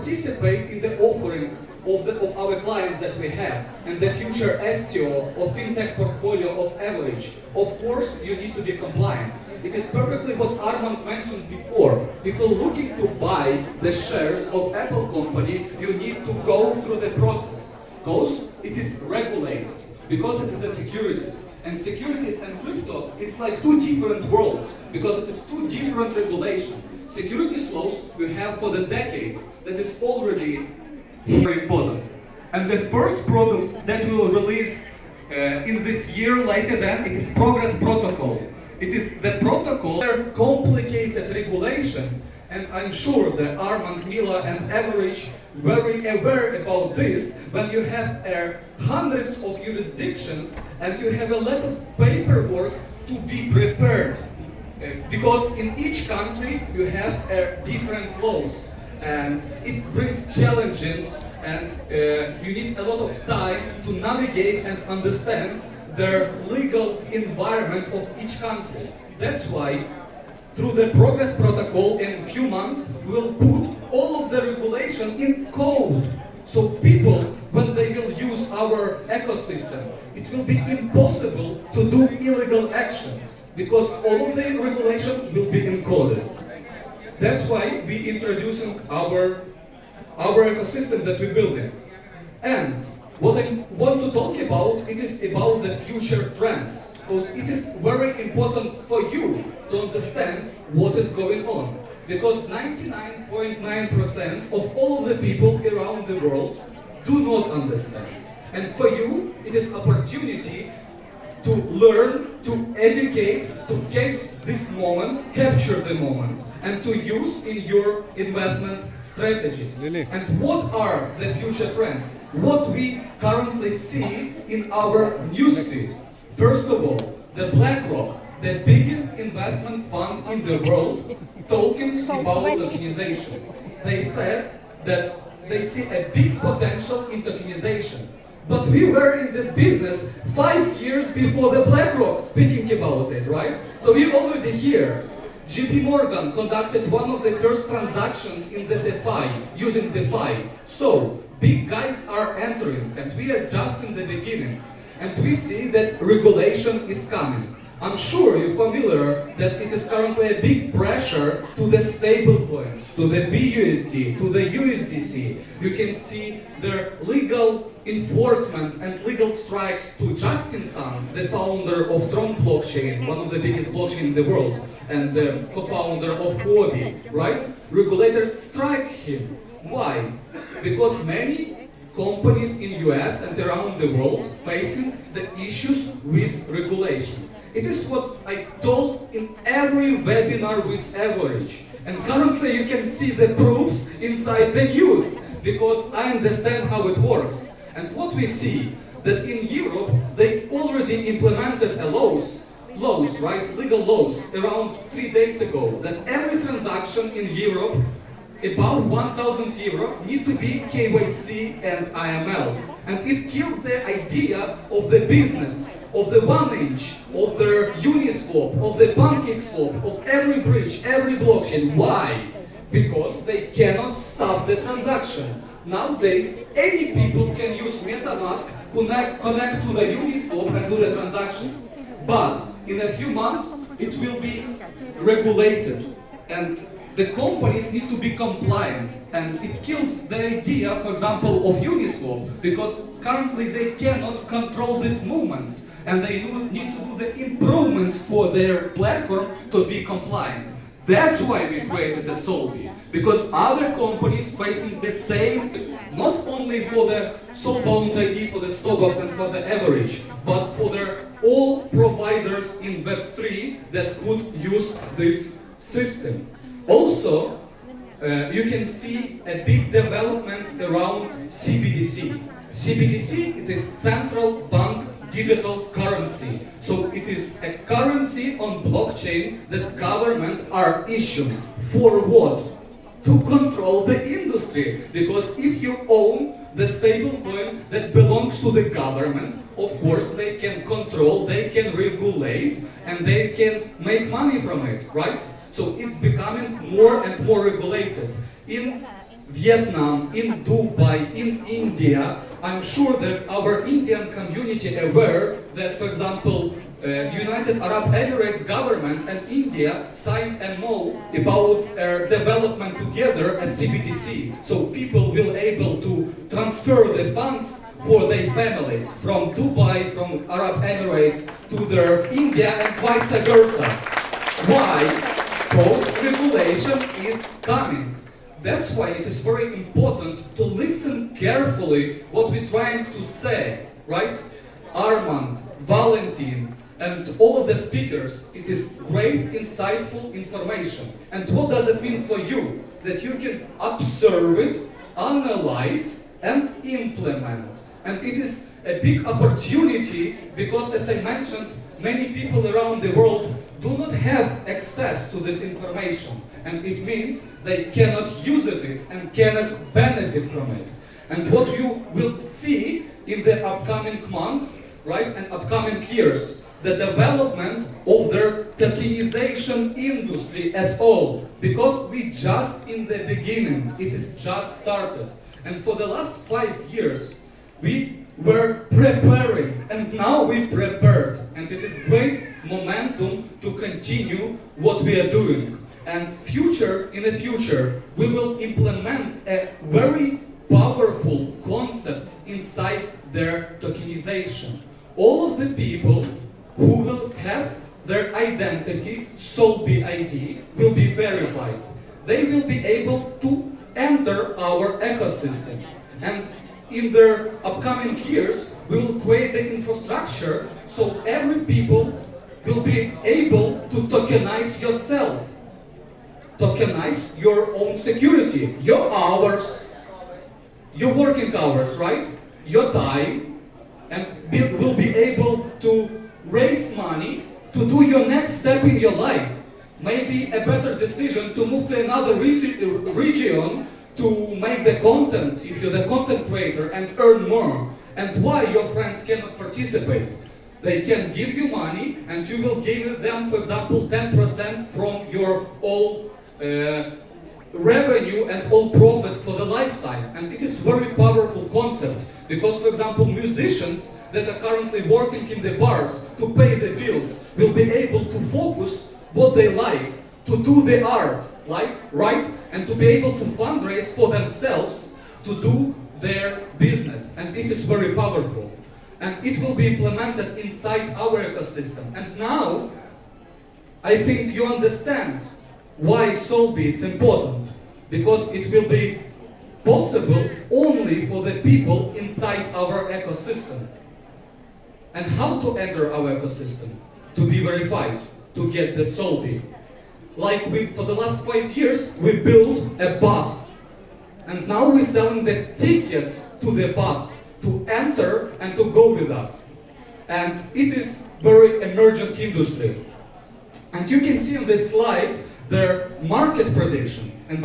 participate in the offering of our clients that we have and the future STO or fintech portfolio of Evorich. Of course, you need to be compliant. It is perfectly what Armand mentioned before. If you're looking to buy the shares of Apple company, you need to go through the process because it is regulated, because it is a securities. And securities and crypto, it's like two different worlds because it is two different regulations. Securities laws we have for the decades that is already very important. And the first product that we will release in this year later than, it is Progress Protocol. It is the protocol, complicated regulation, and I'm sure that Armand, Mila and Evorich very aware about this when you have hundreds of jurisdictions and you have a lot of paperwork to be prepared. Because in each country you have different laws and it brings challenges and you need a lot of time to navigate and understand the legal environment of each country. That's why through the Progress Protocol in a few months we'll put all of the regulation in code. So people, when they will use our ecosystem, it will be impossible to do illegal actions because all of the regulation will be encoded. That's why we introducing our ecosystem that we're building. And what I want to talk about, it is about the future trends, because it is very important for you to understand what is going on. Because 99.9% of all the people around the world do not understand. And for you, it is opportunity to learn, to educate, to catch this moment, capture the moment, and to use in your investment strategies. Really? And what are the future trends? What we currently see in our newsfeed? First of all, the BlackRock, the biggest investment fund in the world, talking about tokenization. They said that they see a big potential in tokenization. But we were in this business 5 years before the BlackRock speaking about it, right? So we're already here. JP Morgan conducted one of the first transactions in the DeFi, using DeFi. So, big guys are entering, and we are just in the beginning. And we see that regulation is coming. I'm sure you're familiar that it is currently a big pressure to the stable coins, to the BUSD, to the USDC. You can see their legal enforcement and legal strikes to Justin Sun, the founder of Tron blockchain, one of the biggest blockchain in the world, and the co-founder of Huobi, right? Regulators strike him. Why? Because many companies in US and around the world facing the issues with regulation. It is what I told in every webinar with Evorich. And currently you can see the proofs inside the news, because I understand how it works. And what we see, that in Europe, they already implemented laws, right, legal laws, around 3 days ago, that every transaction in Europe above 1,000 euro need to be KYC and AML. And it kills the idea of the business, of the 1inch, of the Uniswap, of the PancakeSwap, of every bridge, every blockchain. Why? Because they cannot stop the transaction. Nowadays, any people can use MetaMask, connect to the Uniswap and do the transactions. But in a few months, it will be regulated. And the companies need to be compliant. And it kills the idea, for example, of Uniswap, because currently they cannot control these movements. And they need to do the improvements for their platform to be compliant. That's why we created the Soulb, because other companies facing the same, not only for the Soulbound ID, for the Stobox and for the Evorich, but for their all providers in Web3 that could use this system. Also, you can see a big developments around CBDC. CBDC, it is central bank digital currency. So it is a currency on blockchain that government are issuing. For what? To control the industry. Because if you own the stable coin that belongs to the government, of course they can control, they can regulate, and they can make money from it, right? So it's becoming more and more regulated. In Vietnam, in Dubai, in India. I'm sure that our Indian community aware that, for example, United Arab Emirates government and India signed a MOU about development together as CBDC. So people will able to transfer the funds for their families from Dubai, from Arab Emirates to their India and vice versa. Why? Because regulation is coming. That's why it is very important to listen carefully what we're trying to say, right? Armand, Valentin, and all of the speakers, it is great, insightful information. And what does it mean for you? That you can observe it, analyze, and implement. And it is a big opportunity because, as I mentioned, many people around the world do not have access to this information. And it means they cannot use it and cannot benefit from it. And what you will see in the upcoming months, right, and upcoming years, the development of their tokenization industry at all. Because we just in the beginning, it is just started. And for the last 5 years, we were preparing, and now we prepared. And it is great momentum to continue what we are doing. And in the future, we will implement a very powerful concept inside their tokenization. All of the people who will have their identity, Soulb ID, will be verified. They will be able to enter our ecosystem. And in the upcoming years, we will create the infrastructure so every people will be able to tokenize yourself. Tokenize your own security, your hours, your working hours, right? Your time, and will be able to raise money to do your next step in your life. Maybe a better decision to move to another region to make the content, if you're the content creator, and earn more. And why your friends cannot participate? They can give you money and you will give them, for example, 10% from your all revenue and all profit for the lifetime. And it is very powerful concept because, for example, musicians that are currently working in the bars to pay the bills will be able to focus what they like, to do the art, right? And to be able to fundraise for themselves to do their business. And it is very powerful. And it will be implemented inside our ecosystem. And now, I think you understand why Soulb is important. Because it will be possible only for the people inside our ecosystem. And how to enter our ecosystem? To be verified, to get the Soulb. Like for the last 5 years, we built a bus. And now we're selling the tickets to the bus to enter and to go with us. And it is very emergent industry. And you can see on this slide their market prediction. And